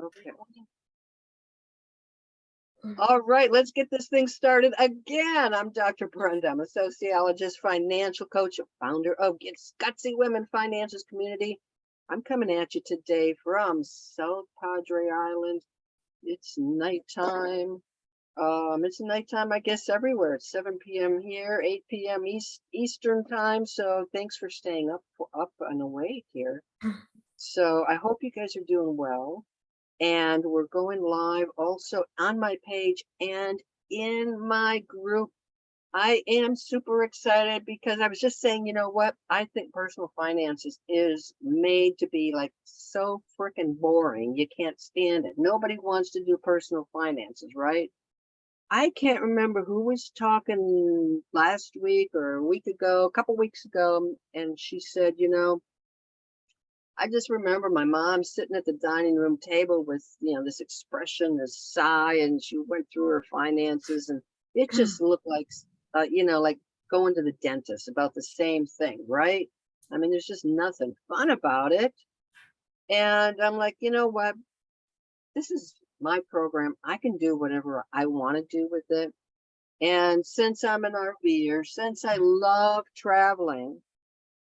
Okay. All right, let's get this thing started again. I'm Dr. Brenda. I'm a sociologist, financial coach, founder of Gutsy Women Financials Community. I'm coming at you today from South Padre Island. It's nighttime. It's nighttime, I guess, everywhere. It's 7 p.m. here, 8 p.m. Eastern time. So thanks for staying up and awake here. So I hope you guys are doing well. And we're going live also on my page and in my group. I am super excited because I was just saying, you know what? I think personal finances is made to be like so freaking boring. You can't stand it. Nobody wants to do personal finances, right? I can't remember who was talking last week or a week ago, a couple weeks ago, and she said, I just remember my mom sitting at the dining room table with, this expression, this sigh, and she went through her finances, and it just looked like, like going to the dentist, about the same thing, right? I mean, there's just nothing fun about it. And I'm like, you know what? This is my program. I can do whatever I want to do with it. And since I'm an RVer, since I love traveling,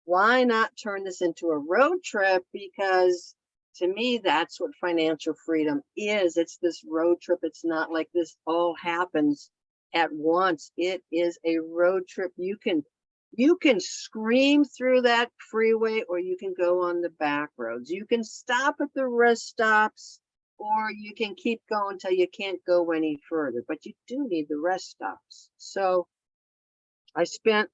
why not turn this into a road trip? Because to me, that's what financial freedom is. It's this road trip. It's not like this all happens at once. It is a road trip. You can scream through that freeway, or you can go on the back roads. You can stop at the rest stops, or you can keep going till you can't go any further. But you do need the rest stops. So I spent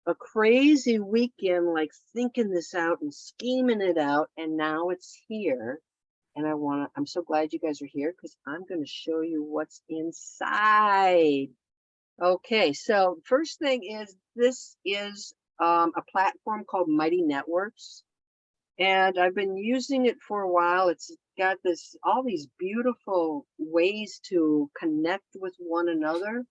a crazy weekend, like thinking this out and scheming it out, and now it's here. And I'm so glad you guys are here because I'm going to show you what's inside. Okay, so first thing is this is a platform called Mighty Networks, and I've been using it for a while. It's got all these beautiful ways to connect with one another.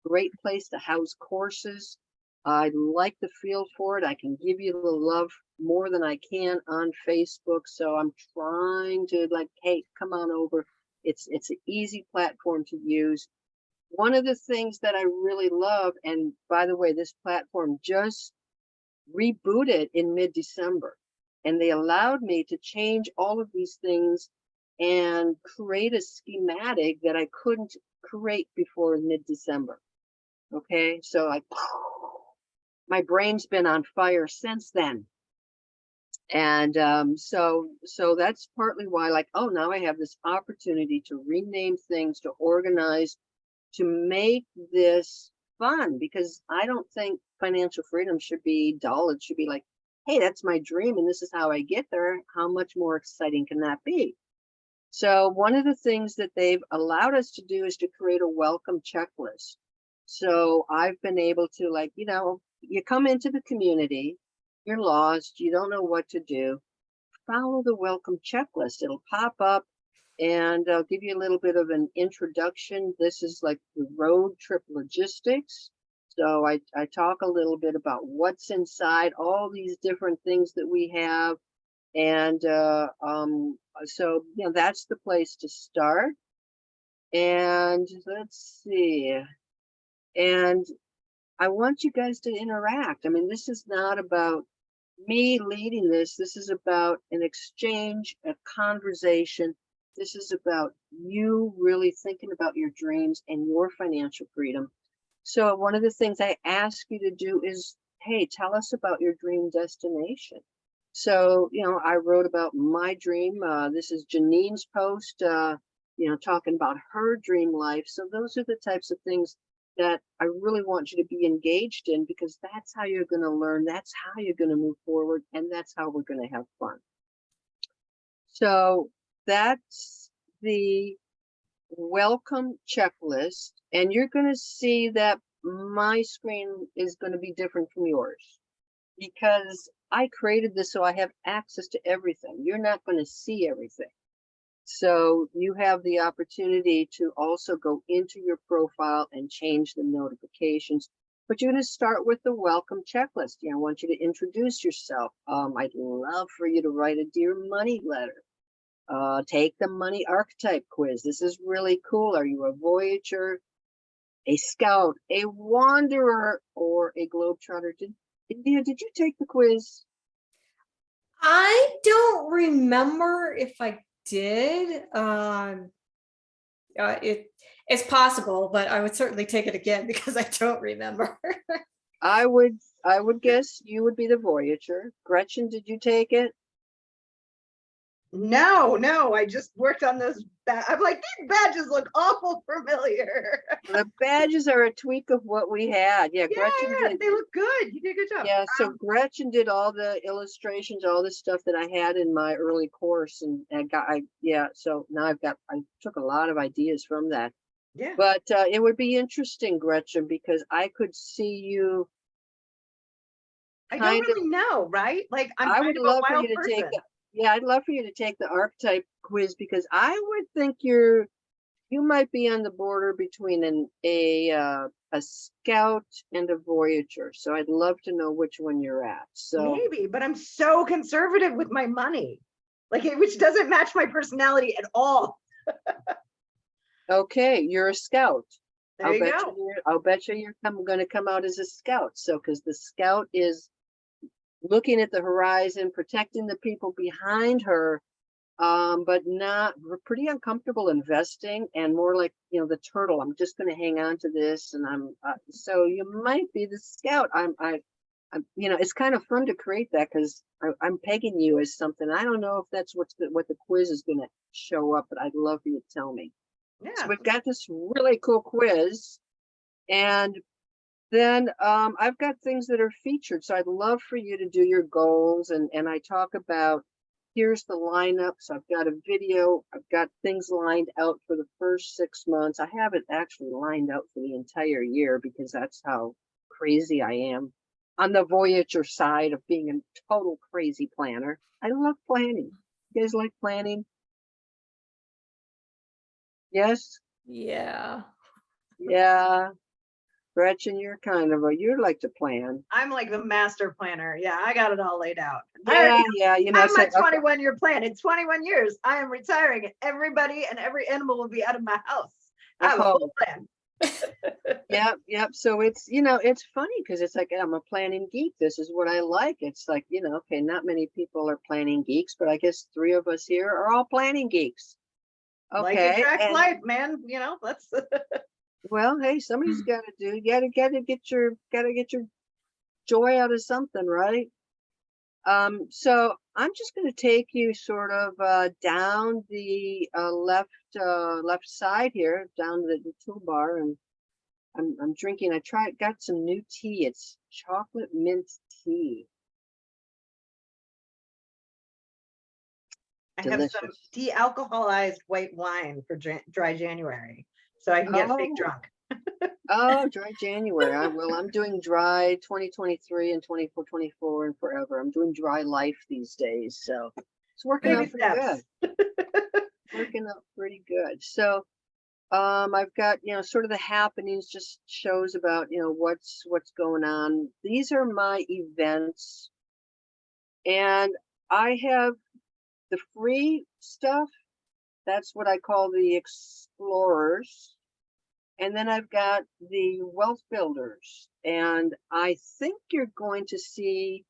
Great place to house courses. I like the feel for it. I can give you the love more than I can on Facebook. So I'm trying to hey, come on over. It's an easy platform to use. One of the things that I really love, and by the way, this platform just rebooted in mid-December, and they allowed me to change all of these things and create a schematic that I couldn't create before mid-December. Okay, so my brain's been on fire since then. And so that's partly why, now I have this opportunity to rename things, to organize, to make this fun, because I don't think financial freedom should be dull. It should be like, hey, that's my dream and this is how I get there. How much more exciting can that be? So one of the things that they've allowed us to do is to create a welcome checklist. So I've been able to, you come into the community, you're lost, you don't know what to do, follow the welcome checklist. It'll pop up and I'll give you a little bit of an introduction. This is like the road trip logistics. So I talk a little bit about what's inside, all these different things that we have. And so, that's the place to start. And let's see. And I want you guys to interact. I mean, this is not about me leading this. This is about an exchange, a conversation. This is about you really thinking about your dreams and your financial freedom. So one of the things I ask you to do is, hey, tell us about your dream destination. So, I wrote about my dream. This is Janine's post, talking about her dream life. So those are the types of things that I really want you to be engaged in, because that's how you're going to learn. That's how you're going to move forward. And that's how we're going to have fun. So that's the welcome checklist. And you're going to see that my screen is going to be different from yours, because I created this so I have access to everything. You're not going to see everything. So you have the opportunity to also go into your profile and change the notifications. But you're going to start with the welcome checklist. I want you to introduce yourself. I'd love for you to write a Dear Money letter. Take the money archetype quiz. This is really cool. Are you a voyager, a scout, a wanderer, or a globetrotter? India, did you take the quiz? I don't remember if I did. It's possible, but I would certainly take it again because I don't remember. I would guess you would be the voyager. Gretchen, did you take it? No, I just worked on those. I'm like, these badges look awful familiar. The badges are a tweak of what we had. Yeah, Gretchen Yeah, did. they look good. You did a good job. Yeah, so Gretchen did all the illustrations, all the stuff that I had in my early course, and so now I took a lot of ideas from that. Yeah. But it would be interesting, Gretchen, because I could see you. I don't really know, right? Like, I'm I kind would of love a for wild you to take person. I'd love for you to take the archetype quiz, because I would think you might be on the border between a scout and a voyager. So I'd love to know which one you're at. So Maybe, but I'm so conservative with my money, like which doesn't match my personality at all. okay, you're a scout. There you go. I'll bet you're going to come out as a scout. So because the scout is looking at the horizon, protecting the people behind her, but we're pretty uncomfortable investing, and more like, the turtle. I'm just going to hang on to this, and so you might be the scout. I'm it's kind of fun to create that, because I'm pegging you as something. I don't know if that's what the quiz is going to show up, but I'd love for you to tell me. Yeah. So we've got this really cool quiz, and then I've got things that are featured. So I'd love for you to do your goals, and I talk about, here's the lineup. So I've got a video, I've got things lined out for the first 6 months. I have it actually lined out for the entire year, because that's how crazy I am on the Voyager side of being a total crazy planner. I love planning. You guys like planning? Yes? Yeah. Yeah. Gretchen, you're you like to plan. I'm like the master planner. Yeah, I got it all laid out. Yeah, I'm my 21-year plan. In 21 years, I am retiring, and everybody and every animal will be out of my house. I have a whole plan. Yep. So it's funny, because it's like, I'm a planning geek. This is what I like. It's like, okay, not many people are planning geeks, but I guess 3 of us here are all planning geeks. Okay. Like attracts life, man. Let's. Well, hey, somebody's got to do. You gotta get your joy out of something, right? So I'm just going to take you sort of down the left side here, down the toolbar, and I'm drinking. Got some new tea. It's chocolate mint tea. I have some de-alcoholized white wine for dry January, so I can get fake drunk. Oh, dry January. I'm doing dry 2023 and 24 and forever. I'm doing dry life these days, so it's working out pretty good. Working out pretty good. So I've got, sort of the happenings, just shows about, what's going on. These are my events, and I have the free stuff. That's what I call the explorers. And then I've got the wealth builders, and I think you're going to see,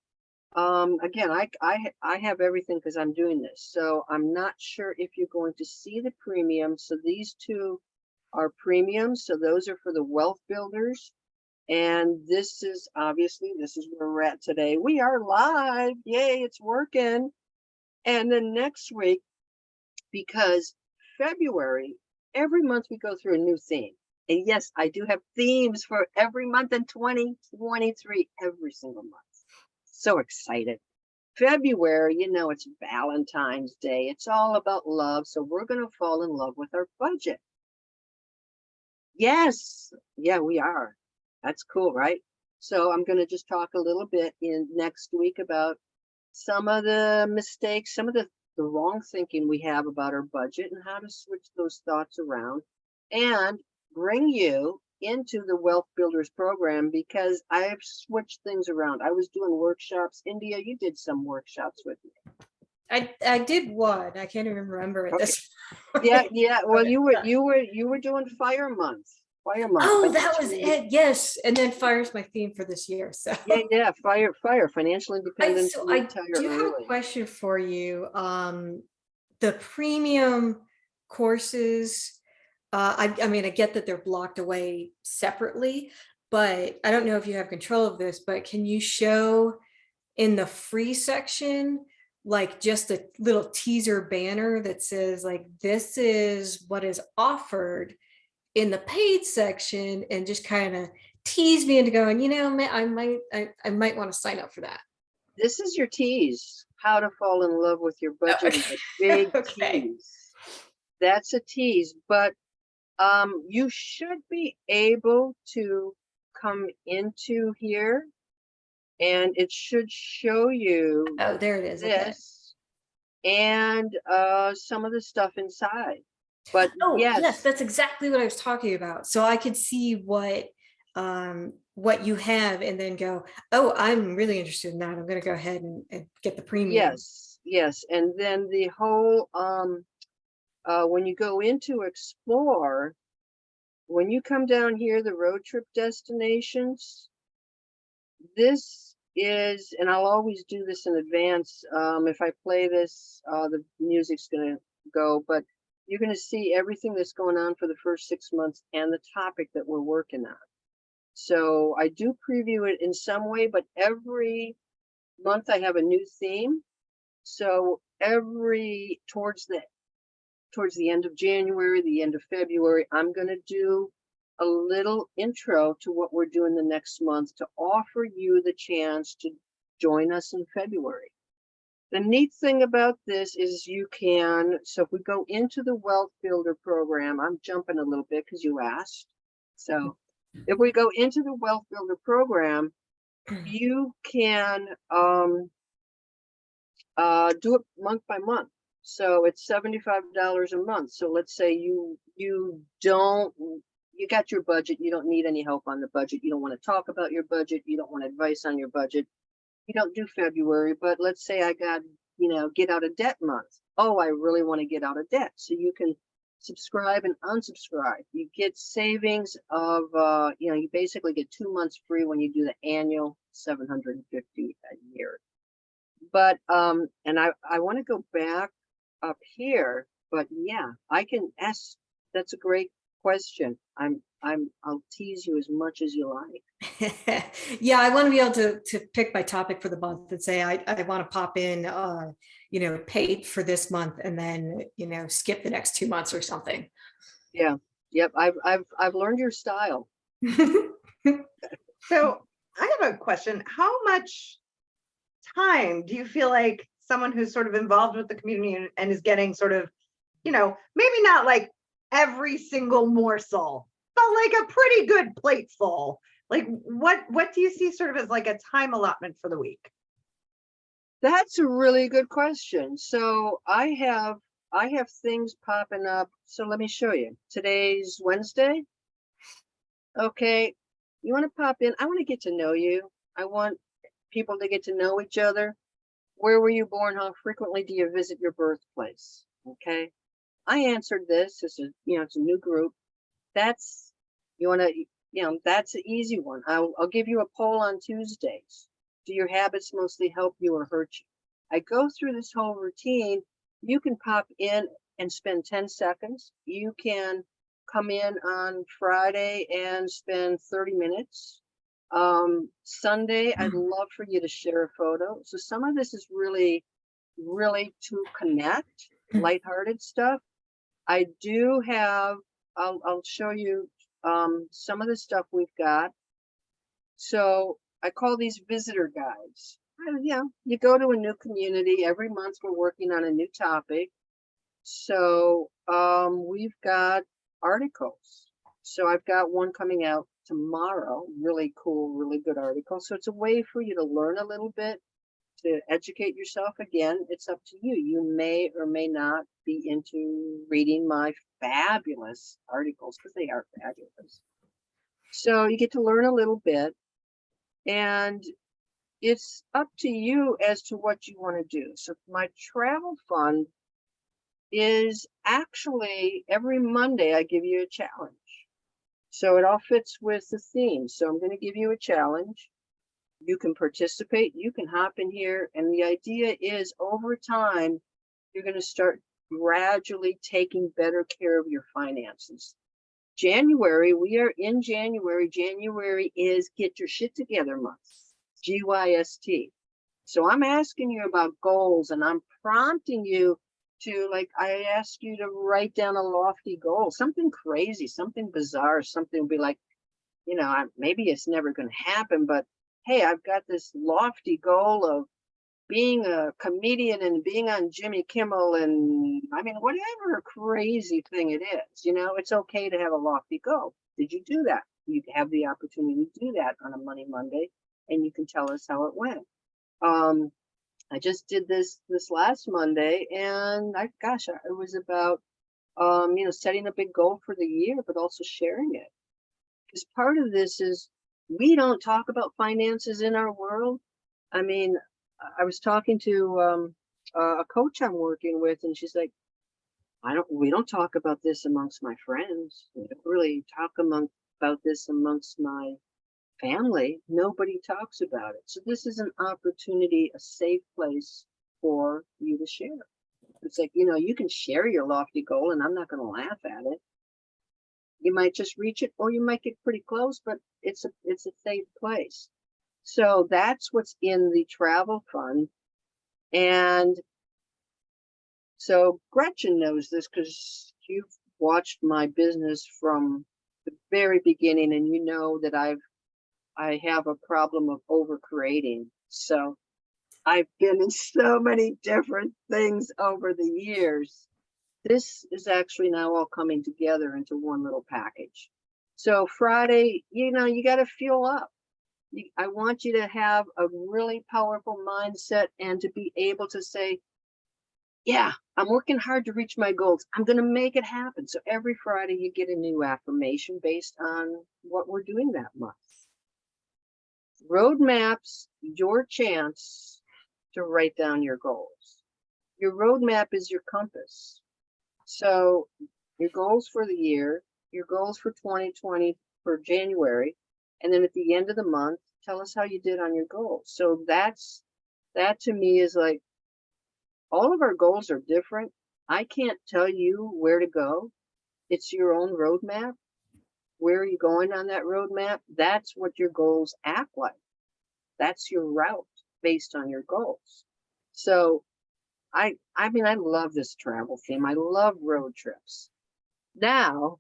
again, I have everything because I'm doing this. So I'm not sure if you're going to see the premium. So these 2 are premiums. So those are for the wealth builders. And this is where we're at today. We are live. Yay, it's working. And then next week, because February, every month we go through a new theme. And yes, I do have themes for every month in 2023, every single month. So excited. February, it's Valentine's Day. It's all about love. So we're going to fall in love with our budget. Yes. Yeah, we are. That's cool, right? So I'm going to just talk a little bit in next week about some of the mistakes, some of the wrong thinking we have about our budget, and how to switch those thoughts around, and bring you into the Wealth Builders program, because I've switched things around. I was doing workshops. India, you did some workshops with me. I did one. I can't even remember at Okay. this Yeah, point. yeah. Well, But, you were doing Fire Month. Fire Month. oh, that was financial it. Yes. And then fire's my theme for this year. So Yeah, fire, financial independence, so and I retire do have a early. question for you. The premium courses, I mean, I get that they're blocked away separately, but I don't know if you have control of this, but can you show in the free section, like just a little teaser banner that says like, this is what is offered in the paid section, and just kind of tease me into going, I might want to sign up for that. This is your tease. How to fall in love with your budget is a big Okay. tease. That's a tease, but you should be able to come into here and it should show you Oh, there it is. Okay. this and some of the stuff inside. But Oh, yes, yes, that's exactly what I was talking about. So I could see what you have and then go, oh, I'm really interested in that. I'm going to go ahead and get the premium. yes. And then the whole when you go into explore, when you come down here, the road trip destinations, this is, and I'll always do this in advance. If I play this, the music's gonna go, but you're gonna see everything that's going on for the first 6 months and the topic that we're working on. So I do preview it in some way, but every month I have a new theme. So towards the end of January, the end of February, I'm going to do a little intro to what we're doing the next month to offer you the chance to join us in February. The neat thing about this is so if we go into the Wealth Builder program, I'm jumping a little bit because you asked. So if we go into the Wealth Builder program, you can do it month by month. So it's $75 a month. So let's say you got your budget, you don't need any help on the budget, you don't want to talk about your budget, you don't want advice on your budget, you don't do February, but let's say I got, get out of debt month. Oh, I really want to get out of debt. So you can subscribe and unsubscribe. You get savings of you basically get 2 months free when you do the annual $750 a year. But and I want to go back up here, but yeah, I can ask. That's a great question. I'll tease you as much as you like. Yeah, I want to be able to pick my topic for the month and say I want to pop in paid for this month and then skip the next 2 months or something. Yeah, yep. I've learned your style. So I have a question. How much time do you feel like someone who's sort of involved with the community and is getting sort of, maybe not like every single morsel, but like a pretty good plate full? Like what do you see sort of as like a time allotment for the week? That's a really good question. So I have things popping up. So let me show you. Today's Wednesday. Okay, you want to pop in? I want to get to know you. I want people to get to know each other. Where were you born? How frequently do you visit your birthplace? Okay, I answered this. It's a new group. That's that's an easy one. I'll give you a poll on Tuesdays. Do your habits mostly help you or hurt you? I go through this whole routine. You can pop in and spend 10 seconds. You can come in on Friday and spend 30 minutes. Sunday, I'd love for you to share a photo. So some of this is really, really to connect, lighthearted stuff. I do have, I'll show you some of the stuff we've got. So I call these visitor guides. You go to a new community. Every month we're working on a new topic. So we've got articles. So I've got one coming out tomorrow, really cool, really good article. So it's a way for you to learn a little bit, to educate yourself. Again, it's up to you. You may or may not be into reading my fabulous articles because they are fabulous. So you get to learn a little bit. And it's up to you as to what you want to do. So my travel fund is actually every Monday I give you a challenge. So it all fits with the theme. So I'm going to give you a challenge. You can participate, you can hop in here. And the idea is over time, you're going to start gradually taking better care of your finances. January, we are in January. January is get your shit together month, GYST. So I'm asking you about goals and I'm prompting you to, like, I ask you to write down a lofty goal, something crazy, something bizarre, something will be like, you know, maybe it's never going to happen, but hey, I've got this lofty goal of being a comedian and being on Jimmy Kimmel and I mean, whatever crazy thing it is, you know, it's okay to have a lofty goal. Did you do that? You have the opportunity to do that on a Money Monday and you can tell us how it went. I just did this last Monday and it was about, you know, setting a big goal for the year, but also sharing it. Because part of this is we don't talk about finances in our world. I mean, I was talking to a coach I'm working with, and she's like, we don't talk about this amongst my friends. We don't really talk about this amongst my family. Nobody talks about it. So this is an opportunity, a safe place for you to share. It's like, you know, you can share your lofty goal and I'm not going to laugh at it. You might just reach it or you might get pretty close, but it's a safe place. So that's what's in the travel fund. And so Gretchen knows this because you've watched my business from the very beginning and you know that I have a problem of over creating. So I've been in so many different things over the years. This is actually now all coming together into one little package. So Friday, you know, you got to fuel up. I want you to have a really powerful mindset and to be able to say, yeah, I'm working hard to reach my goals. I'm going to make it happen. So every Friday you get a new affirmation based on what we're doing that month. Roadmaps, your chance to write down your goals. Your roadmap is your compass. So your goals for the year, your goals for 2020 for January, and then at the end of the month, tell us how you did on your goals. So that to me is like, all of our goals are different. I can't tell you where to go. It's your own roadmap. Where are you going on that roadmap? That's what your goals act like. That's your route based on your goals. So I mean, I love this travel theme. I love road trips. Now,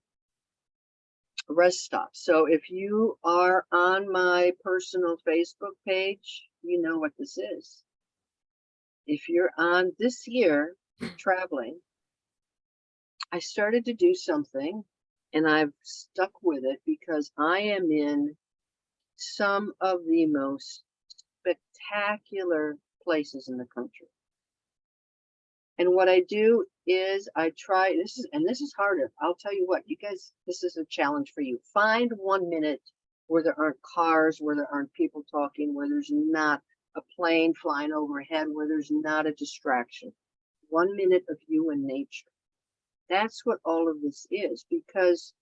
rest stop. So if you are on my personal Facebook page, you know what this is. If you're on this year traveling, I started to do something and I've stuck with it because I am in some of the most spectacular places in the country. And what I do is I try, this is harder. I'll tell you what, you guys, this is a challenge for you. Find 1 minute where there aren't cars, where there aren't people talking, where there's not a plane flying overhead, where there's not a distraction. 1 minute of you and nature. That's what all of this is, because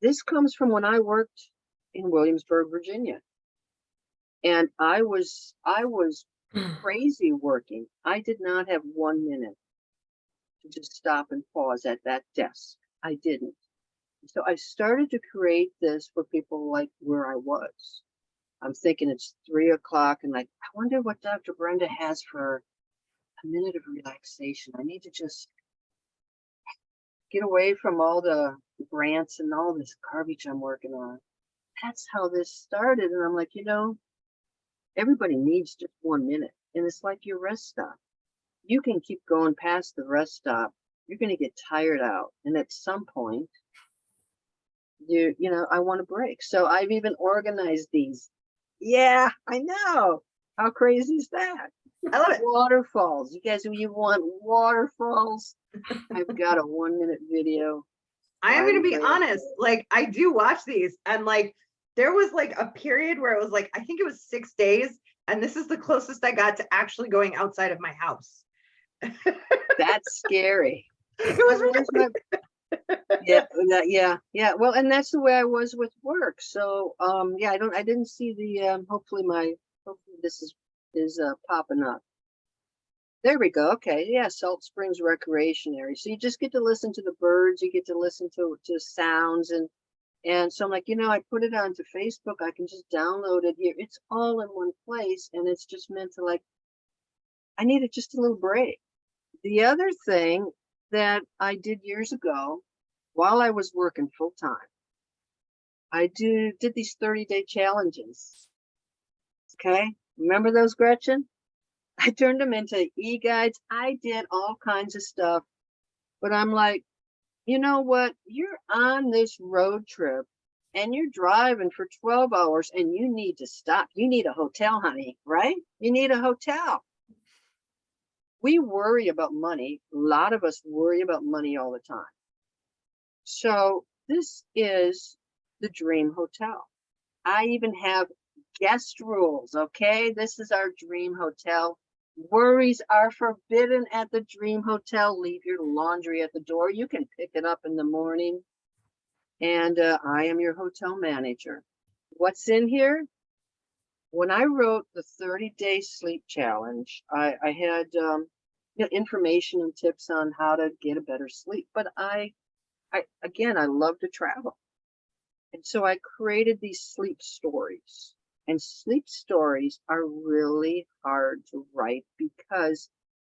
this comes from when I worked in Williamsburg, Virginia. And I was crazy working. I did not have 1 minute to just stop and pause at that desk. I didn't. So I started to create this for people like where I was. I'm thinking it's 3 o'clock and like, I wonder what Dr. Brenda has for a minute of relaxation. I need to just get away from all the grants and all this garbage I'm working on. That's how this started. And I'm like, you know, everybody needs just 1 minute. And it's like your rest stop. You can keep going past the rest stop. You're going to get tired out. And at some point, you know, I want a break. So I've even organized these. Yeah, I know. How crazy is that? I love it. Waterfalls. You guys, you want waterfalls? I've got a 1 minute video. I am going to be honest. Like, I do watch these, and like, there was like a period where it was like, I think it was 6 days, and this is the closest I got to actually going outside of my house. That's scary. It was Where's really, yeah. Well, and that's the way I was with work. So, yeah, I didn't see the, hopefully this is popping up. There we go. Okay. Yeah. Salt Springs Recreation Area. So you just get to listen to the birds. You get to listen to sounds and so I'm like, I put it onto Facebook. I can just download it here. It's all in one place. And it's just meant to like, I needed just a little break. The other thing that I did years ago while I was working full time, I did these 30-day challenges. Okay. Remember those, Gretchen? I turned them into e-guides. I did all kinds of stuff, but I'm like, you know what? You're on this road trip and you're driving for 12 hours and you need to stop. You need a hotel, honey, right? You need a hotel. We worry about money. A lot of us worry about money all the time. So this is the dream hotel. I even have guest rules. Okay. This is our dream hotel. Worries are forbidden at the dream hotel. Leave your laundry at the door. You can pick it up in the morning. And I am your hotel manager. What's in here? When I wrote the 30-day sleep challenge, I had information and tips on how to get a better sleep. But I love to travel. And so I created these sleep stories. And sleep stories are really hard to write because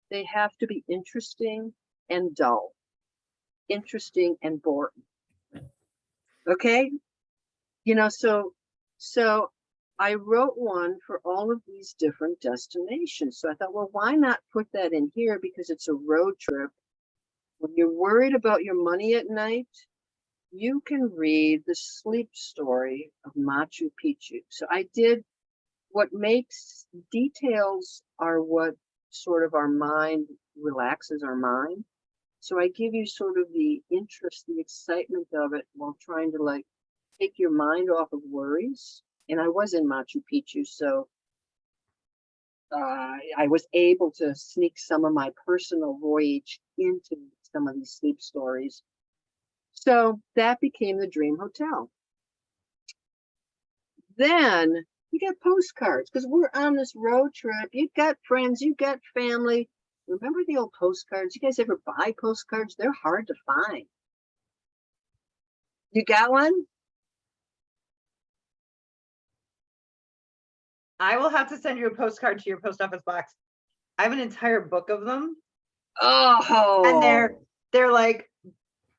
they have to be interesting and dull, interesting and boring. Okay? So I wrote one for all of these different destinations. So I thought, well, why not put that in here? Because it's a road trip. When you're worried about your money at night, you can read the sleep story of Machu Picchu. So I did what makes details are what sort of our mind relaxes our mind. So I give you sort of the interest, the excitement of it while trying to like take your mind off of worries. And I was in Machu Picchu, so I was able to sneak some of my personal voyage into some of these sleep stories. So that became the dream hotel. Then you get postcards because we're on this road trip. You've got friends, you've got family. Remember the old postcards? You guys ever buy postcards? They're hard to find. You got one? I will have to send you a postcard to your post office box. I have an entire book of them. Oh, And they're like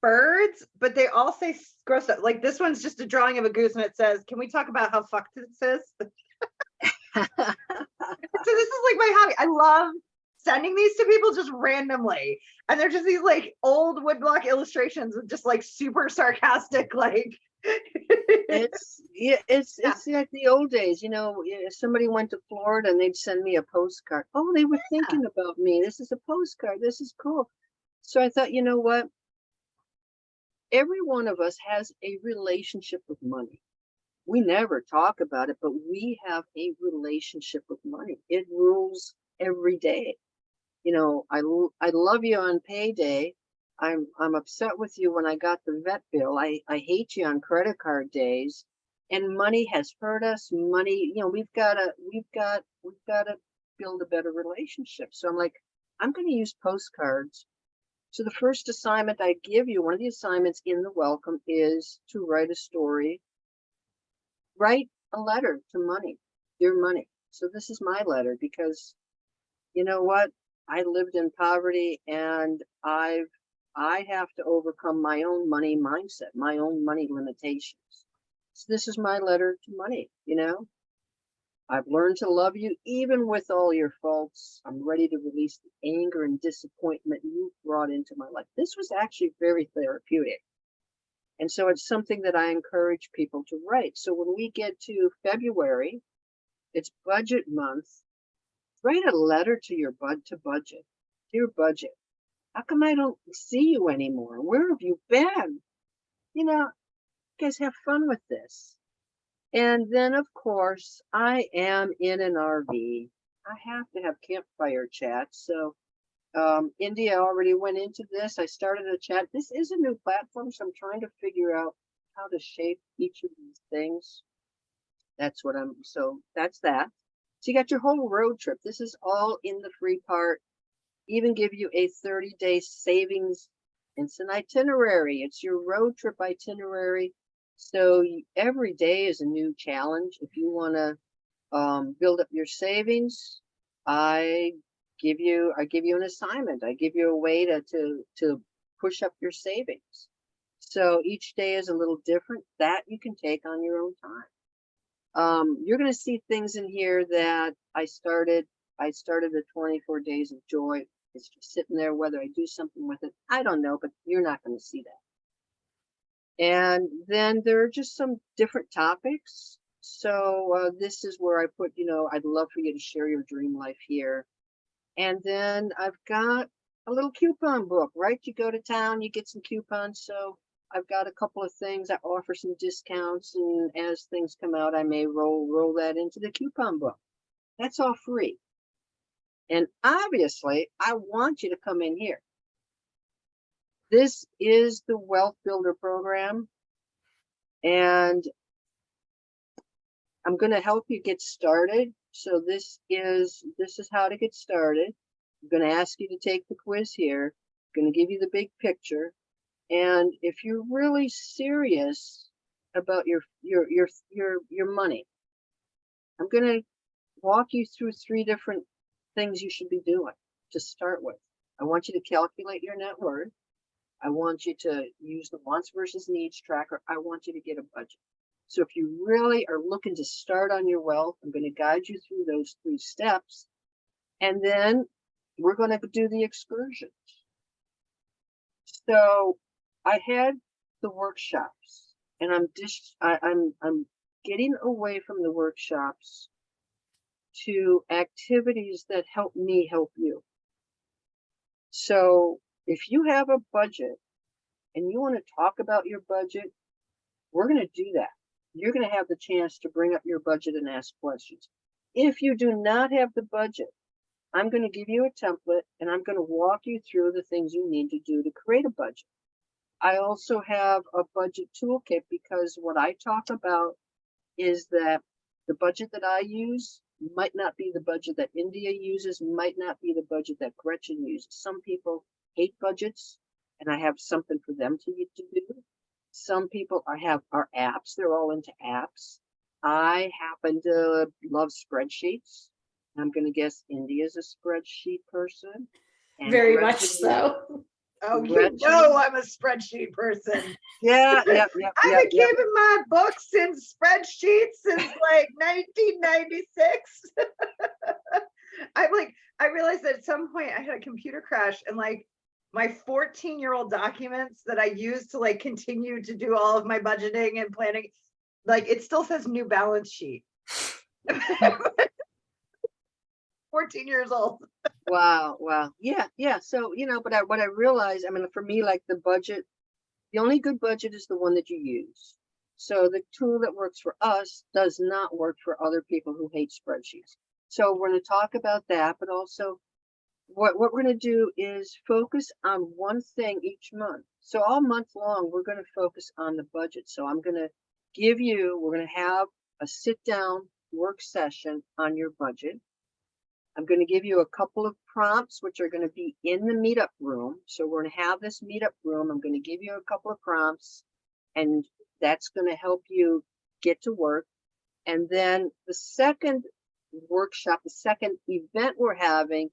birds, but they all say gross stuff. Like this one's just a drawing of a goose and it says, "Can we talk about how fucked this is?" So this is like my hobby. I love sending these to people just randomly. And they're just these like old woodblock illustrations with just like super sarcastic, like it's like the old days, if somebody went to Florida and they'd send me a postcard. Oh, they were thinking about me. This is a postcard. This is cool. So I thought, you know what? Every one of us has a relationship with money. We never talk about it, but we have a relationship with money. It rules every day. I love you on payday. I'm upset with you when I got the vet bill. I hate you on credit card days. And money has hurt us. Money, we've got to build a better relationship. So I'm like, I'm going to use postcards. So the first assignment I give you, one of the assignments in the welcome is to write a story. Write a letter to money, dear money. So this is my letter because you know what? I lived in poverty and I have to overcome my own money mindset, my own money limitations. So this is my letter to money, I've learned to love you even with all your faults. I'm ready to release the anger and disappointment you brought into my life. This was actually very therapeutic. And so it's something that I encourage people to write. So when we get to February, it's budget month. Write a letter to your budget. Dear budget, how come I don't see you anymore? Where have you been? You guys have fun with this. And then, of course, I am in an RV. I have to have campfire chats. So India already went into this. I started a chat. This is a new platform, so I'm trying to figure out how to shape each of these things. So that's that. So you got your whole road trip. This is all in the free part. Even give you a 30-day savings. It's an itinerary. It's your road trip itinerary. So every day is a new challenge. If you want to build up your savings, I give you an assignment. I give you a way to push up your savings. So each day is a little different. That you can take on your own time. You're going to see things in here that I started the 24 days of joy. It's just sitting there. Whether I do something with it, I don't know, but you're not going to see that. And then there are just some different topics. So this is where I put, I'd love for you to share your dream life here. And then I've got a little coupon book, right? You go to town, you get some coupons. So I've got a couple of things. I offer some discounts, and as things come out, I may roll that into the coupon book. That's all free. And obviously, I want you to come in here. This is the Wealth Builder program, and I'm going to help you get started. So this is how to get started. I'm going to ask you to take the quiz here. I'm going to give you the big picture. And if you're really serious about your money, I'm going to walk you through 3 different things you should be doing to start with. I want you to calculate your net worth. I want you to use the wants versus needs tracker. I want you to get a budget. So if you really are looking to start on your wealth, I'm going to guide you through those 3 steps. And then we're going to do the excursions. So I had the workshops, and I'm getting away from the workshops to activities that help me help you. So if you have a budget and you want to talk about your budget, we're going to do that. You're going to have the chance to bring up your budget and ask questions. If you do not have the budget, I'm going to give you a template, and I'm going to walk you through the things you need to do to create a budget. I also have a budget toolkit, because what I talk about is that the budget that I use might not be the budget that India uses, might not be the budget that Gretchen uses. Some people hate budgets, and I have something for them to do. Some people are apps. They're all into apps. I happen to love spreadsheets. I'm going to guess India's a spreadsheet person. And Very much Gretchen, so. Oh, Gretchen. I'm a spreadsheet person. Yeah. I've been keeping my books in spreadsheets since like 1996. I realized that at some point I had a computer crash, and like my 14-year-old documents that I used to like continue to do all of my budgeting and planning, like it still says new balance sheet. 14 years old. Wow. Yeah. So, but what I realized, for me, like the budget, the only good budget is the one that you use. So the tool that works for us does not work for other people who hate spreadsheets. So we're going to talk about that, but also what we're going to do is focus on one thing each month. So all month long, we're going to focus on the budget. So we're going to have a sit down work session on your budget. I'm going to give you a couple of prompts, which are going to be in the meetup room. So we're going to have this meetup room. I'm going to give you a couple of prompts, and that's going to help you get to work. And then the second workshop, the second event we're having,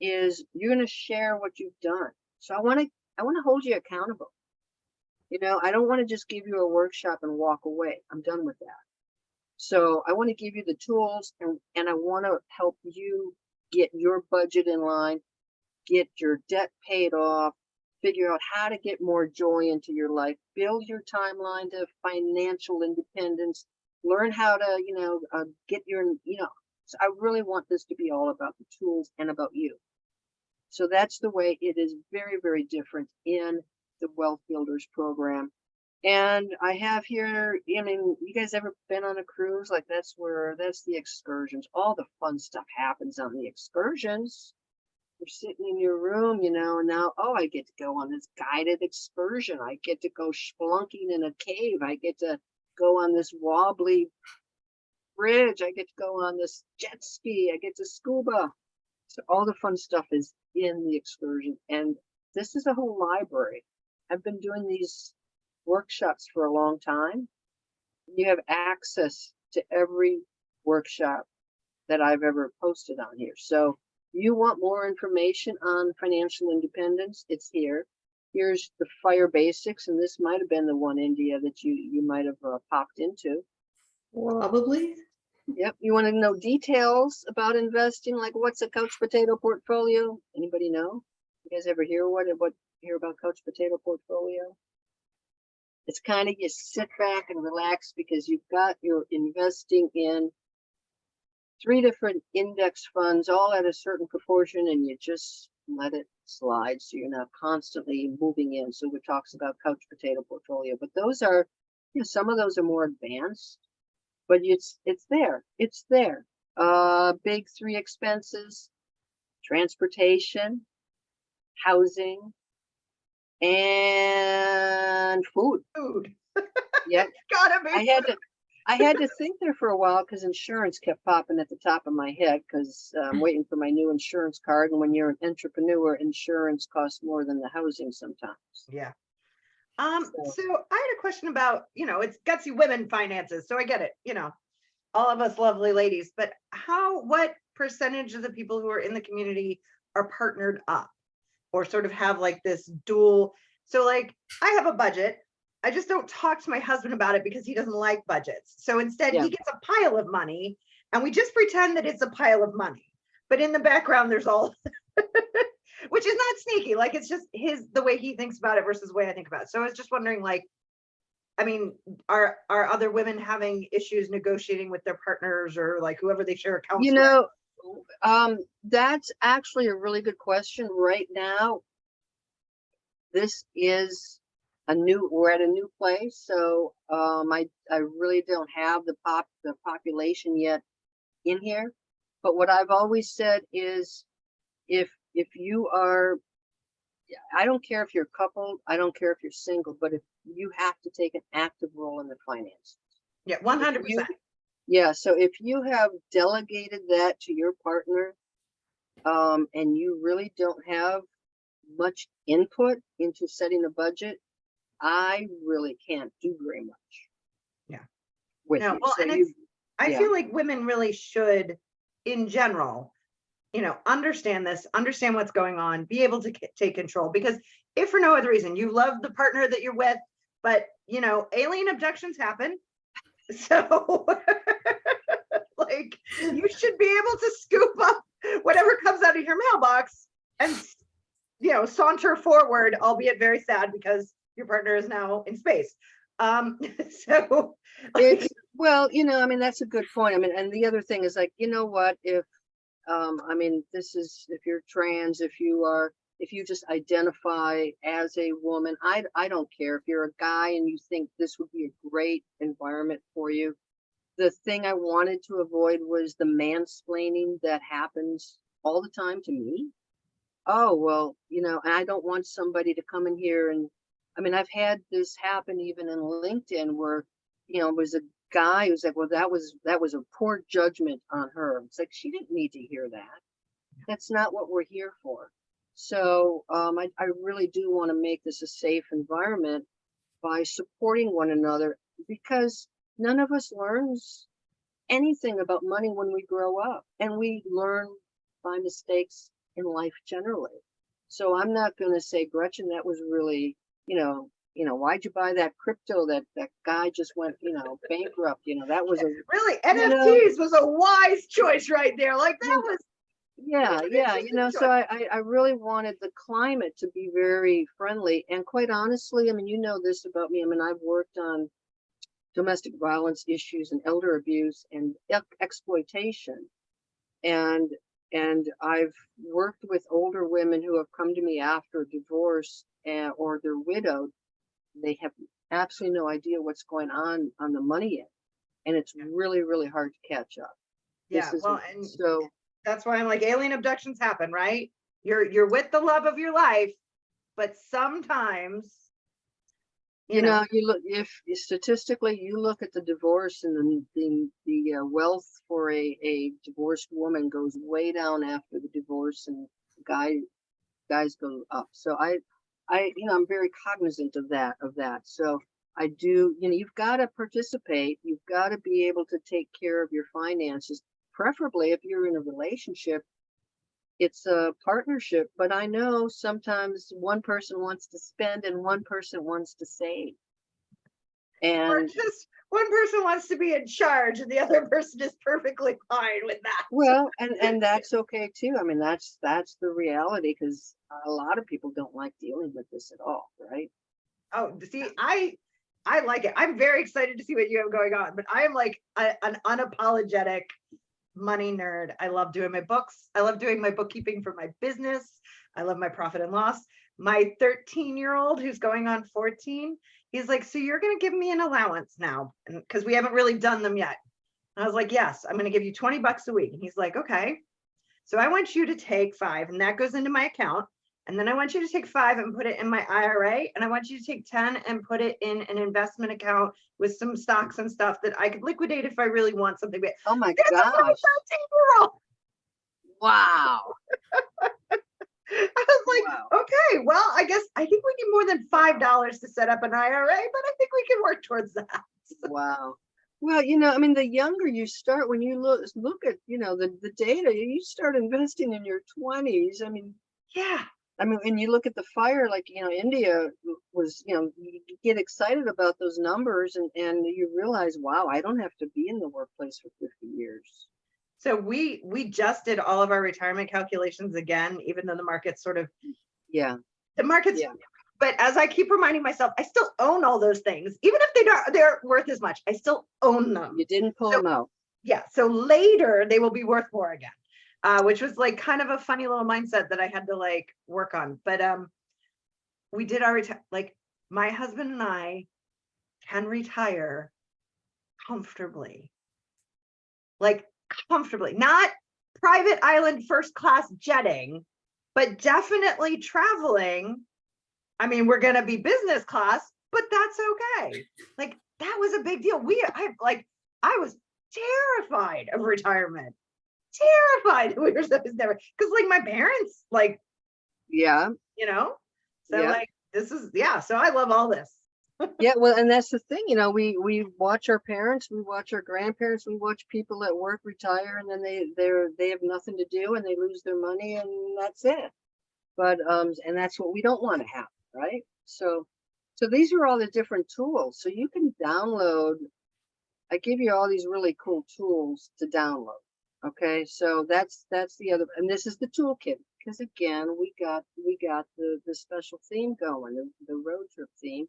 is you're going to share what you've done. So I want to hold you accountable. I don't want to just give you a workshop and walk away. I'm done with that. So I want to give you the tools, and I want to help you get your budget in line, get your debt paid off, figure out how to get more joy into your life, build your timeline to financial independence, learn how to, get your, so I really want this to be all about the tools and about you. So that's the way it is very, very different in the Wealth Builders program. And I have here, I mean, you guys ever been on a cruise? Like that's the excursions. All the fun stuff happens on the excursions. You're sitting in your room, and now, oh, I get to go on this guided excursion. I get to go spelunking in a cave. I get to go on this wobbly bridge. I get to go on this jet ski. I get to scuba. So all the fun stuff is in the excursion. And this is a whole library. I've been doing these workshops for a long time. You have access to every workshop that I've ever posted on here. So you want more information on financial independence, it's here. Here's the fire basics, and this might have been the one, India, that you might have popped into. Probably. Yep. You want to know details about investing, like what's a couch potato portfolio? Anybody know? You guys ever hear about couch potato portfolio? It's kind of, you sit back and relax because you're investing in 3 different index funds, all at a certain proportion, and you just let it slide. So you're not constantly moving in. So it talks about couch potato portfolio, but those are, some of those are more advanced, but it's there. It's there. Big 3 expenses: transportation, housing, and food. Food. Yep. Gotta be. I had to think there for a while because insurance kept popping at the top of my head because I'm waiting for my new insurance card. And when you're an entrepreneur, insurance costs more than the housing sometimes. Yeah. So I had a question about, it's Gutsy Women Finances. So I get it, all of us lovely ladies, but what percentage of the people who are in the community are partnered up or sort of have like this dual? So like I have a budget. I just don't talk to my husband about it because he doesn't like budgets. So instead he gets a pile of money and we just pretend that it's a pile of money. But in the background, there's all, which is not sneaky. Like it's just the way he thinks about it versus the way I think about it. So I was just wondering, like, I mean, are other women having issues negotiating with their partners or like whoever they share accounts with? That's actually a really good question. Right now, we're at a new place, so I really don't have the population yet in here. But what I've always said is, if you are, I don't care if you're coupled, I don't care if you're single, but if you have to take an active role in the finances. Yeah, 100%. Yeah, so if you have delegated that to your partner, and you really don't have much input into setting a budget, I really can't do very much. Yeah. With No, you. well, So and I feel like women really should, in general, understand what's going on, be able to take control, because if for no other reason, you love the partner that you're with, but alien abductions happen. So like you should be able to scoop up whatever comes out of your mailbox and saunter forward, albeit very sad because your partner is now in space. So it's, well, I mean, that's a good point. I mean, and the other thing is like, what, if I mean, this is, if you're trans, if you just identify as a woman, I don't care. If you're a guy and you think this would be a great environment for you, the thing I wanted to avoid was the mansplaining that happens all the time to me. Oh, well, and I don't want somebody to come in here and, I mean, I've had this happen even in LinkedIn where, it was a guy who's like, well, that was a poor judgment on her. It's like, she didn't need to hear that. That's not what we're here for. So I really do want to make this a safe environment by supporting one another, because none of us learns anything about money when we grow up, and we learn by mistakes in life generally. So I'm not going to say, Gretchen, that was really, why'd you buy that crypto that guy just went, bankrupt? That was really, NFTs was a wise choice right there. Like that was. Yeah. So I really wanted the climate to be very friendly. And quite honestly, I mean, this about me. I mean, I've worked on domestic violence issues and elder abuse and exploitation. And I've worked with older women who have come to me after divorce or they're widowed. They have absolutely no idea what's going on the money end. And it's really, really hard to catch up. This Yeah, is well, and so, that's why I'm like, alien abductions happen, right? You're with the love of your life, but sometimes, you know, you look, if statistically you look at the divorce, and the wealth for a divorced woman goes way down after the divorce, and guys go up. So I'm very cognizant of that. So I do, you've got to participate. You've got to be able to take care of your finances, preferably if you're in a relationship. It's a partnership, but I know sometimes one person wants to spend and one person wants to save. or And just one person wants to be in charge and the other person is perfectly fine with that. well, and that's okay too. I mean, that's the reality, because a lot of people don't like dealing with this at all, right? Oh, see, I like it. I'm very excited to see what you have going on, but I am like an unapologetic money nerd. I love doing my books. I love doing my bookkeeping for my business. I love my profit and loss. My 13-year-old who's going on 14, he's like, so you're going to give me an allowance now? And because we haven't really done them yet. And I was like, yes, I'm going to give you $20 a week. And he's like, okay. So I want you to take 5 and that goes into my account. And then I want you to take 5 and put it in my IRA. And I want you to take 10 and put it in an investment account with some stocks and stuff that I could liquidate if I really want something. Oh my This is my gosh. 13-year-old. Wow. I was like, Wow. okay, well, I guess I think we need more than $5 to set up an IRA, but I think we can work towards that. Wow. Well, I mean, the younger you start, when you look at, the data, you start investing in your 20s. Yeah. And you look at the fire, like, India was, you get excited about those numbers, and you realize, wow, I don't have to be in the workplace for 50 years. So we just did all of our retirement calculations again, even though the market's sort of, Yeah. the market's, Yeah. but as I keep reminding myself, I still own all those things. Even if they're worth as much, I still own them. You didn't pull So, them out. yeah. So later they will be worth more again. Which was like kind of a funny little mindset that I had to like work on. But we did our like my husband and I can retire comfortably. Like comfortably, not private island first class jetting, but definitely traveling. I mean, we're gonna be business class, but that's okay. Like that was a big deal. I was terrified of retirement. Terrified. We were so never, because like my parents, like, Yeah. so Yeah. like this is, yeah. So I love all this. Yeah, well, and that's the thing, we watch our parents, we watch our grandparents, we watch people at work retire, and then they have nothing to do and they lose their money, and that's it. But and that's what we don't want to happen, right? So these are all the different tools. So you can download. I give you all these really cool tools to download. Okay, so that's the other, and this is the toolkit, because again, we got the special theme going, the road trip theme.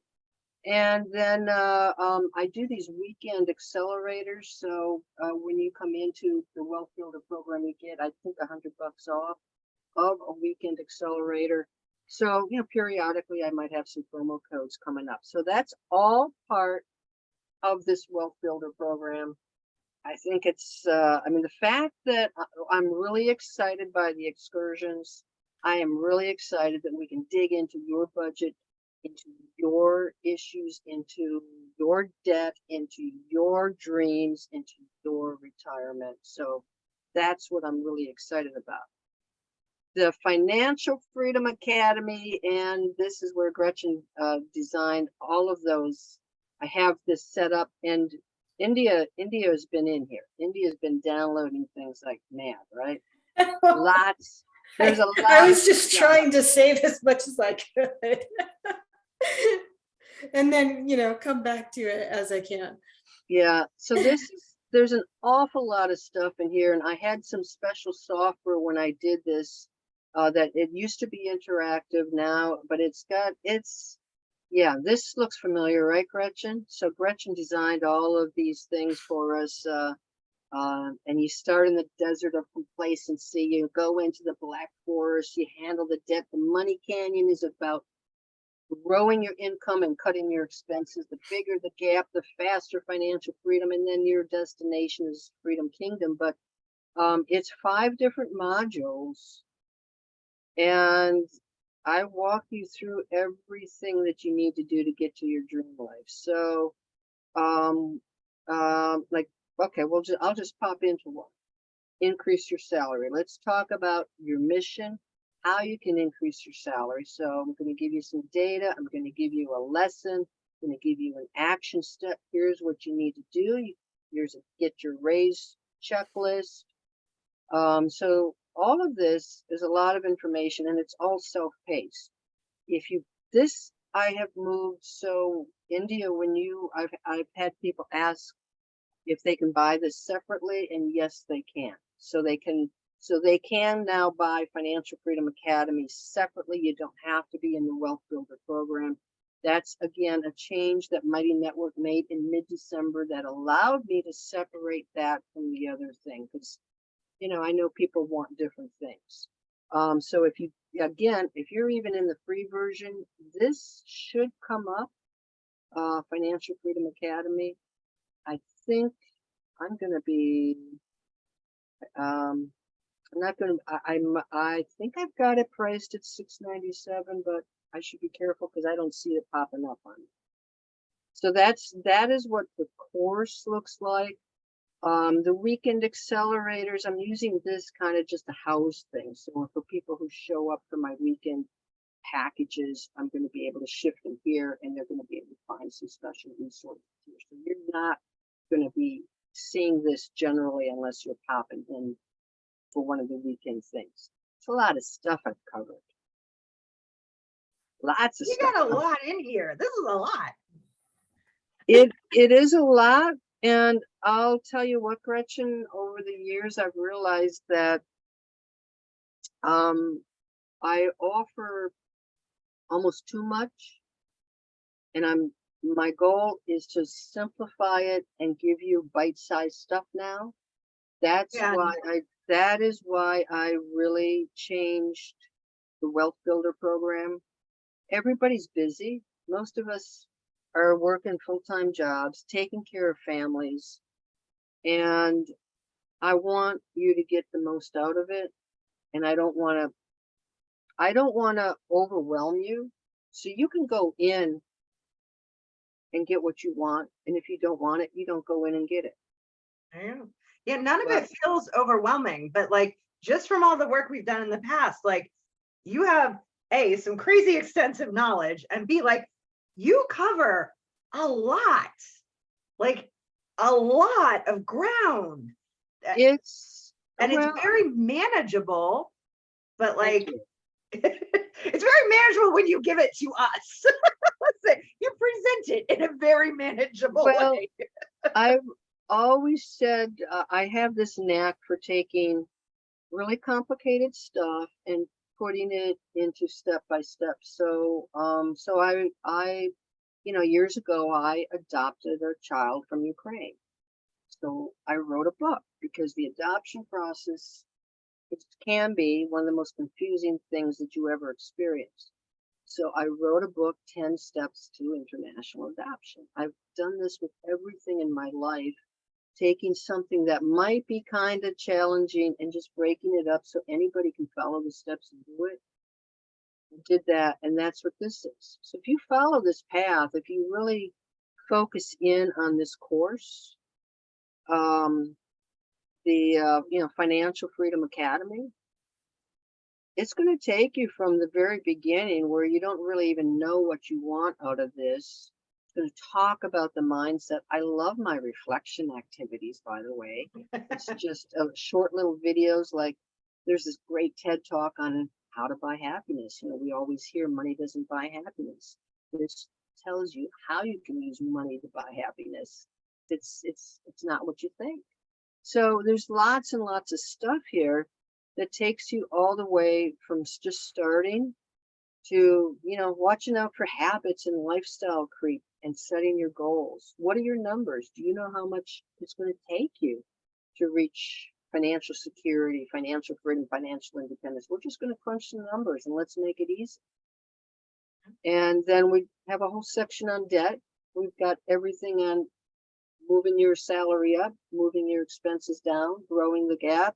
And then I do these weekend accelerators. So when you come into the Wealth Builder program, you get, I think, $100 off of a weekend accelerator. So, periodically I might have some promo codes coming up. So that's all part of this Wealth Builder program. I think it's, the fact that I'm really excited by the excursions. I am really excited that we can dig into your budget, into your issues, into your debt, into your dreams, into your retirement. So that's what I'm really excited about. The Financial Freedom Academy, and this is where Gretchen designed all of those. I have this set up, and India has been in here. India's been downloading things like mad, right? Lots. There's a lot. I was just trying to save as much as I could. And then, come back to it as I can. Yeah. So there's an awful lot of stuff in here. And I had some special software when I did this, that it used to be interactive now, but yeah, this looks familiar, right, Gretchen? So Gretchen designed all of these things for us. And you start in the desert of complacency, you go into the Black Forest, you handle the debt. The Money Canyon is about growing your income and cutting your expenses. The bigger the gap, the faster financial freedom, and then your destination is Freedom Kingdom. But it's 5 different modules, and I walk you through everything that you need to do to get to your dream life. So, like, okay, I'll just pop into one. Increase your salary. Let's talk about your mission, how you can increase your salary. So I'm going to give you some data. I'm going to give you a lesson. I'm going to give you an action step. Here's what you need to do. Here's a get your raise checklist. So all of this is a lot of information, and it's all self-paced. If you this I have moved. So India, I've had people ask if they can buy this separately, and yes, they can. So they can now buy Financial Freedom Academy separately. You don't have to be in the Wealth Builder program. That's again a change that Mighty Network made in mid-December that allowed me to separate that from the other thing, because I know people want different things. So if you're even in the free version, this should come up. Financial Freedom Academy. I think I'm going to be. I'm not going to. I think I've got it priced at $697, but I should be careful because I don't see it popping up on me. So that is what the course looks like. The weekend accelerators, I'm using this kind of just to house things. So for people who show up for my weekend packages, I'm going to be able to shift them here, and they're going to be able to find some special resources here. So you're not going to be seeing this generally unless you're popping in for one of the weekend things. It's a lot of stuff I've covered. Lots of You stuff. got a lot in here. This is a lot. It is a lot. And I'll tell you what, Gretchen, over the years, I've realized that I offer almost too much. And my goal is to simplify it and give you bite-sized stuff now. That is why I really changed the Wealth Builder program. Everybody's busy. Most of us are working full-time jobs, taking care of families, and I want you to get the most out of it. And I don't want to overwhelm you. So you can go in and get what you want, and if you don't want it, you don't go in and get it. Yeah, none of it feels overwhelming, but like just from all the work we've done in the past, like you have A, some crazy extensive knowledge, and B, like you cover a lot, like a lot of ground. It's very manageable, but like it's very manageable when you give it to us. Let's say you present it in a very manageable way. I've always said I have this knack for taking really complicated stuff and putting it into step by step. So I years ago I adopted a child from Ukraine. So I wrote a book because the adoption process, it can be one of the most confusing things that you ever experience. So I wrote a book, 10 Steps to International Adoption. I've done this with everything in my life, taking something that might be kind of challenging and just breaking it up so anybody can follow the steps and do it. I did that, and that's what this is. So if you follow this path, if you really focus in on this course, the Financial Freedom Academy, it's going to take you from the very beginning where you don't really even know what you want out of this. It's going to talk about the mindset. I love my reflection activities, by the way. It's just short little videos. Like there's this great TED talk on how to buy happiness. We always hear money doesn't buy happiness. This tells you how you can use money to buy happiness. It's not what you think. So there's lots and lots of stuff here that takes you all the way from just starting to, watching out for habits and lifestyle creep and setting your goals. What are your numbers? Do you know how much it's going to take you to reach financial security, financial freedom, financial independence? We're just going to crunch some numbers and let's make it easy. And then we have a whole section on debt. We've got everything on moving your salary up, moving your expenses down, growing the gap.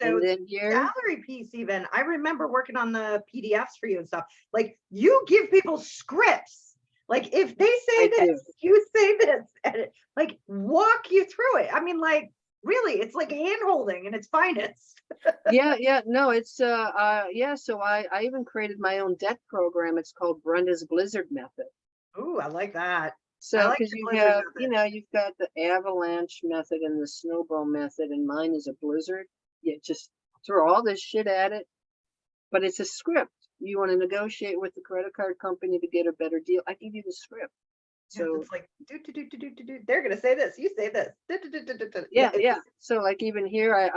So And then here, salary piece, even, I remember working on the PDFs for you and stuff. Like, you give people scripts. Like, if they say I do. this, you say this, and like walk you through it. I mean, like, really, it's like hand holding and it's finest. yeah, no, it's yeah. So I even created my own debt program. It's called Brenda's Blizzard Method. Ooh, I like that. I So like because the you blizzard have, you method. know, you've got the avalanche method and the snowball method, and mine is a blizzard. You just throw all this shit at it, but it's a script. You want to negotiate with the credit card company to get a better deal. I give you the script. Yes, So it's like do. They're gonna say this. You say this. Yeah, yeah. So like even here,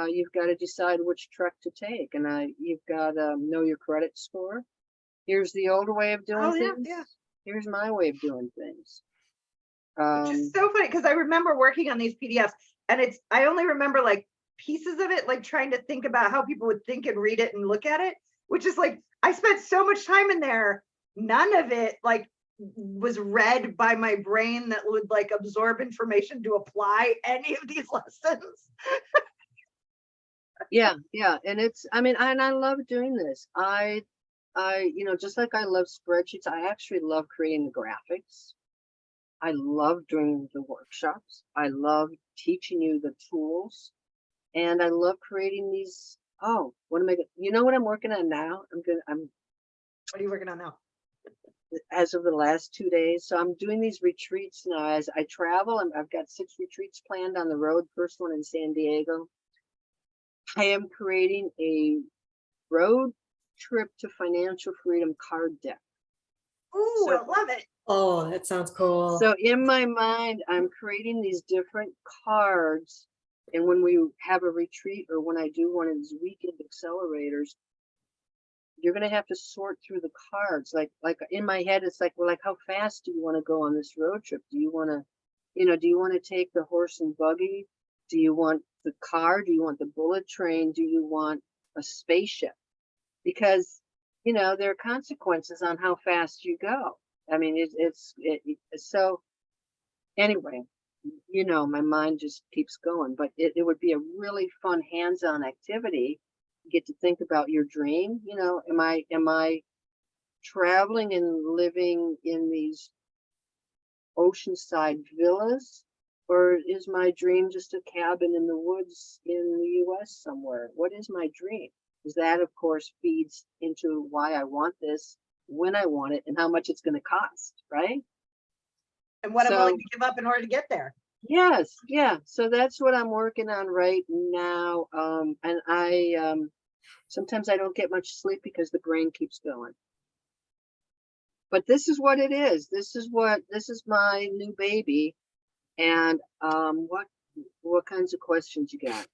you've got to decide which truck to take, and you've got to know your credit score. Here's the old way of doing oh yeah, things. yeah. Here's my way of doing things. Which is so funny because I remember working on these PDFs, and I only remember like pieces of it, like trying to think about how people would think and read it and look at it, which is like I spent so much time in there. None of it like was read by my brain that would like absorb information to apply any of these lessons. Yeah, and I mean, and I love doing this. You know, just like I love spreadsheets, I actually love creating the graphics. I love doing the workshops. I love teaching you the tools, and I love creating these. Oh, what am I? You know what I'm working on now? I'm What are you working on now? as of the last 2 days. So I'm doing these retreats now as I travel. I've got 6 retreats planned on the road. First one in San Diego. I am creating a road trip to financial freedom card deck. Ooh, So, I love it. Oh, that sounds cool. so in my mind, I'm creating these different cards. And when we have a retreat or when I do one of these weekend accelerators, you're going to have to sort through the cards. Like in my head, it's like, well, like how fast do you want to go on this road trip? Do you want to, do you want to take the horse and buggy? Do you want the car? Do you want the bullet train? Do you want a spaceship? Because, there are consequences on how fast you go. I mean, so anyway, my mind just keeps going, but it would be a really fun hands-on activity. You get to think about your dream. Am I traveling and living in these oceanside villas, or is my dream just a cabin in the woods in the US somewhere? What is my dream? Because that, of course, feeds into why I want this, when I want it, and how much it's going to cost, right? And what I'm So, willing to give up in order to get there. yes, yeah. So that's what I'm working on right now. And sometimes I don't get much sleep because the brain keeps going. But this is what it is. This is my new baby. And what kinds of questions you got?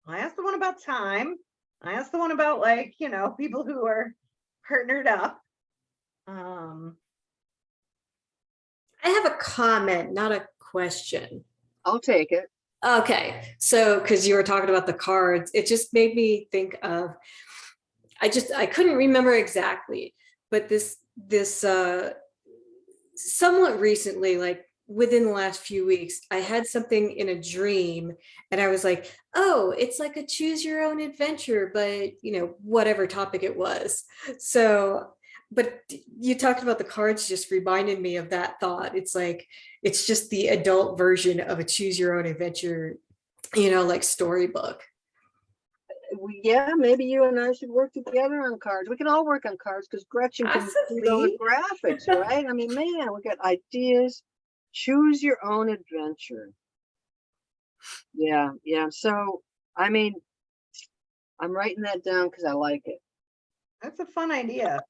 I asked the one about time. I asked the one about like, people who are partnered up. I have a comment, not a question. I'll take it. Okay, so because you were talking about the cards, it just made me think of, I couldn't remember exactly, but this somewhat recently, like within the last few weeks, I had something in a dream and I was like, oh, it's like a choose your own adventure, but whatever topic it was. So, but you talked about the cards just reminded me of that thought. It's like, it's just the adult version of a choose your own adventure, like storybook. Yeah, maybe you and I should work together on cards. We can all work on cards because Gretchen can do all the Possibly. graphics, right? I mean, man, we got ideas. Choose your own adventure. Yeah. So, I mean, I'm writing that down because I like it. That's a fun idea.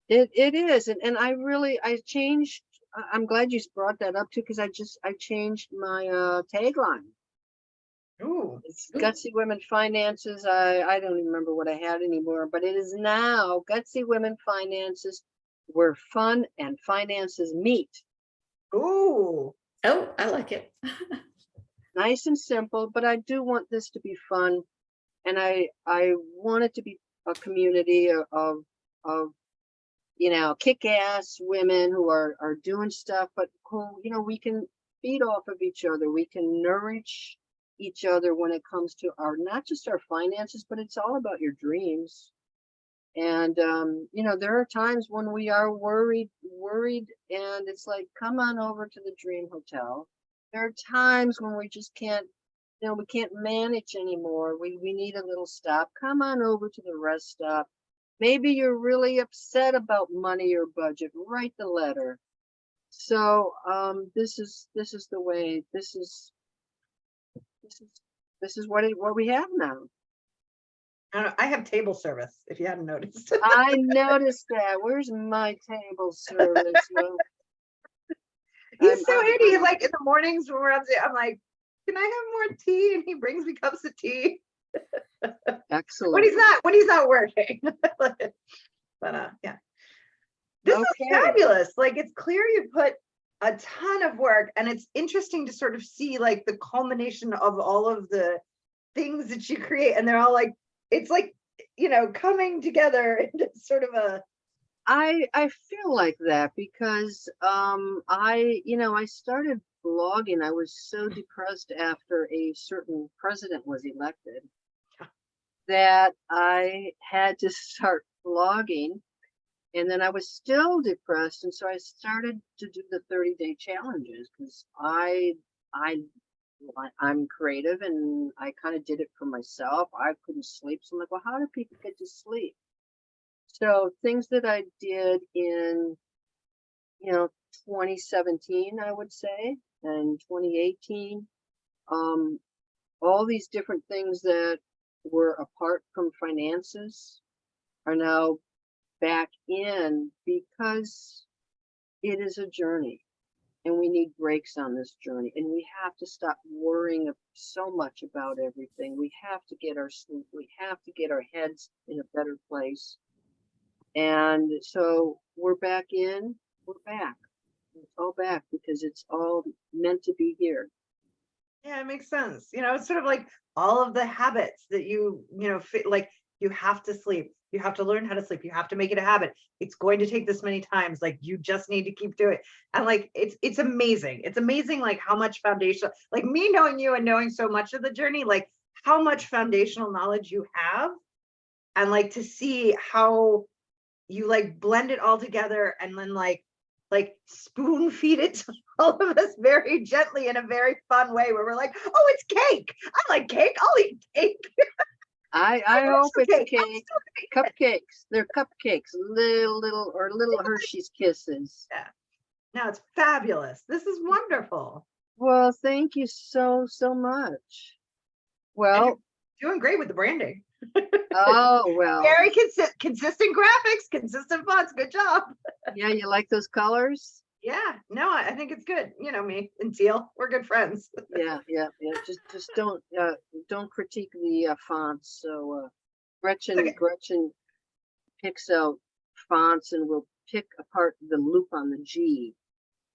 It is, and I changed. I'm glad you brought that up too, because I changed my tagline. Ooh. It's Gutsy Women Finances. I don't even remember what I had anymore, but it is now Gutsy Women Finances, where fun and finances meet. Ooh. Oh, I like it. Nice and simple, but I do want this to be fun, and I want it to be a community of kick-ass women who are doing stuff, but who, we can feed off of each other. We can nourish each other when it comes to not just our finances, but it's all about your dreams. And, there are times when we are worried, and it's like, come on over to the Dream Hotel. There are times when we just can't, we can't manage anymore. We need a little stop. Come on over to the rest stop. Maybe you're really upset about money or budget. Write the letter. So, this is the way. This is what we have now. I have table service, if you hadn't noticed. I noticed that. Where's my table service? Well, He's so handy. Like in the mornings when we're out there, I'm like, can I have more tea? And he brings me cups of tea. Excellent. When he's not working. But yeah. This is fabulous. Like, it's clear you put a ton of work, and it's interesting to sort of see like the culmination of all of the things that you create, and they're all like, it's like, coming together into sort of a. I feel like that because I started blogging. I was so depressed after a certain president was elected that I had to start blogging, and then I was still depressed, and so I started to do the 30-day challenges because I'm creative, and I kind of did it for myself. I couldn't sleep, so I'm like, well, how do people get to sleep? So things that I did in 2017, I would say, and 2018, all these different things that were apart from finances are now back in because it is a journey. And we need breaks on this journey, and we have to stop worrying so much about everything. We have to get our sleep. We have to get our heads in a better place. And so we're back in. We're back. It's all back because it's all meant to be here. Yeah, it makes sense. It's sort of like all of the habits that like you have to sleep. You have to learn how to sleep. You have to make it a habit. It's going to take this many times. Like, you just need to keep doing it. And like, it's amazing. It's amazing, like how much foundation, like me knowing you and knowing so much of the journey, like how much foundational knowledge you have, and like to see how you like blend it all together and then like spoon feed it to all of us very gently in a very fun way where we're like, oh, it's cake. I like cake. I'll eat cake. I hope it's cake. Cupcakes. They're cupcakes. Little Hershey's Kisses. Yeah. No, it's fabulous. This is wonderful. Well, thank you so much. Well, doing great with the branding. Oh, well. Very consistent graphics, consistent fonts. Good job. Yeah, you like those colors? Yeah, no, I think it's good. Me and Teal, we're good friends. Yeah. Just don't critique the fonts. So Gretchen picks out fonts and will pick apart the loop on the G.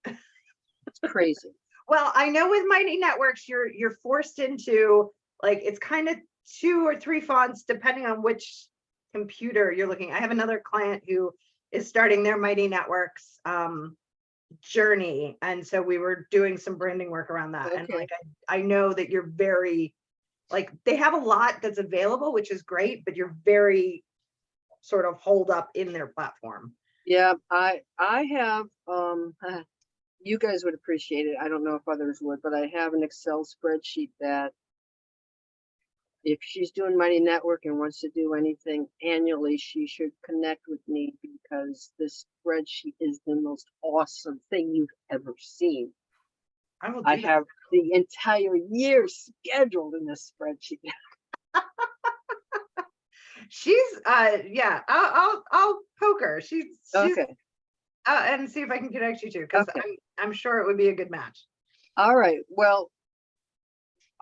It's crazy. Well, I know with Mighty Networks, you're forced into like, it's kind of 2 or 3 fonts depending on which computer you're looking. I have another client who is starting their Mighty Networks journey, and so we were doing some branding work around that. Okay. And like, I know that you're very like, they have a lot that's available, which is great, but you're very sort of holed up in their platform. Yeah, I have you guys would appreciate it. I don't know if others would, but I have an Excel spreadsheet that if she's doing Mighty Network and wants to do anything annually, she should connect with me because this spreadsheet is the most awesome thing you've ever seen. I have the entire year scheduled in this spreadsheet. She's yeah, I'll poke her. She's okay. And see if I can connect you two, because I'm sure it would be a good match. All right. Well,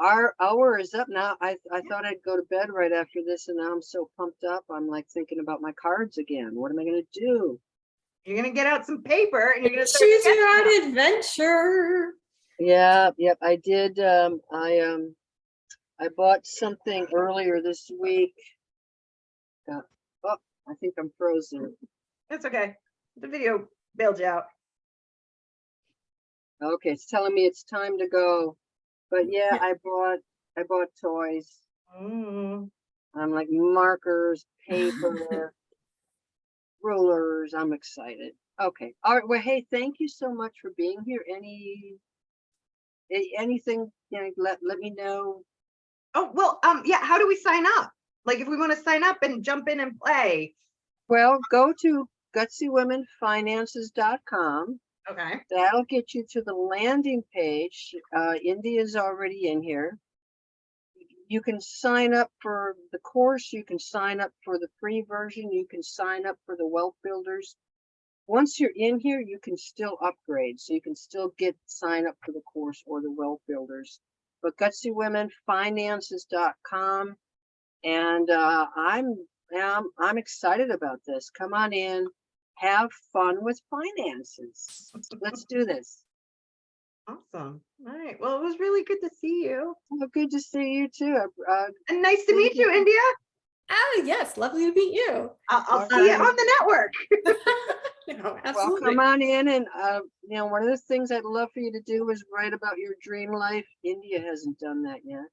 our hour is up now. I thought I'd go to bed right after this, and now I'm so pumped up. I'm like thinking about my cards again. What am I going to do? You're going to get out some paper and you're going to choose your own adventure. Yeah, yep. I did. I bought something earlier this week. I think I'm frozen. That's okay. The video bailed you out. Okay, it's telling me it's time to go. But yeah, I bought toys. Mm. I'm like markers, paper, rulers. I'm excited. Okay. All right. Well, hey, thank you so much for being here. Anything, let me know. Oh, well, yeah, how do we sign up? Like if we want to sign up and jump in and play. Well, go to gutsywomenfinances.com. Okay. That'll get you to the landing page. India's already in here. You can sign up for the course. You can sign up for the free version. You can sign up for the Wealth Builders. Once you're in here, you can still upgrade. So you can still sign up for the course or the Wealth Builders. But gutsywomenfinances.com. And I'm excited about this. Come on in, have fun with finances. Let's do this. Awesome. All right. Well, it was really good to see you. Well, good to see you too. And nice to meet you, India. Oh, yes, lovely to meet you. I'll All see you right. on the network. No, Well, absolutely. come on in, and one of the things I'd love for you to do is write about your dream life. India hasn't done that yet.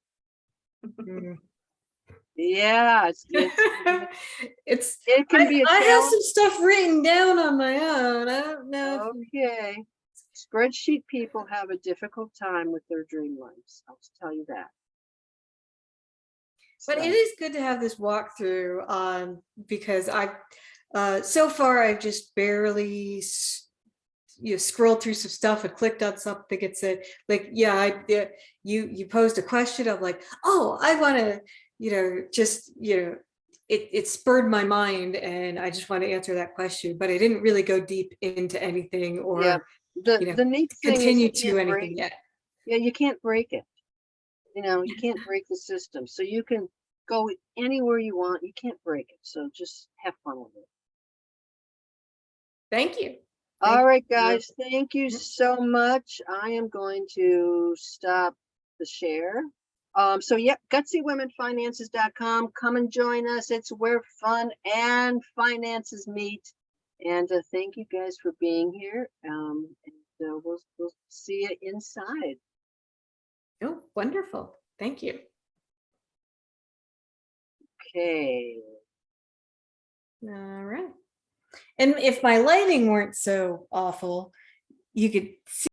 Mm. Yeah, It's it can be a I have challenge. some stuff written down on my own. I don't know. Okay. Spreadsheet people have a difficult time with their dream lives. I'll just tell you that. But So, it is good to have this walkthrough because so far I've just barely scrolled through some stuff and clicked on something and said, like, yeah, you posed a question. I'm like, oh, I want to, it spurred my mind and I just want to answer that question, but I didn't really go deep into anything or yeah, the neat thing is continue you to can't anything break, yet. yeah, you can't break it. You can't break the system. So you can go anywhere you want. You can't break it. So just have fun with it. Thank you. All right, you. guys, thank you so much. I am going to stop the share. So yep, gutsywomenfinances.com. Come and join us. It's where fun and finances meet. And thank you guys for being here. And we'll see you inside. Oh, wonderful. Thank you. Okay. All right. And if my lighting weren't so awful, you could see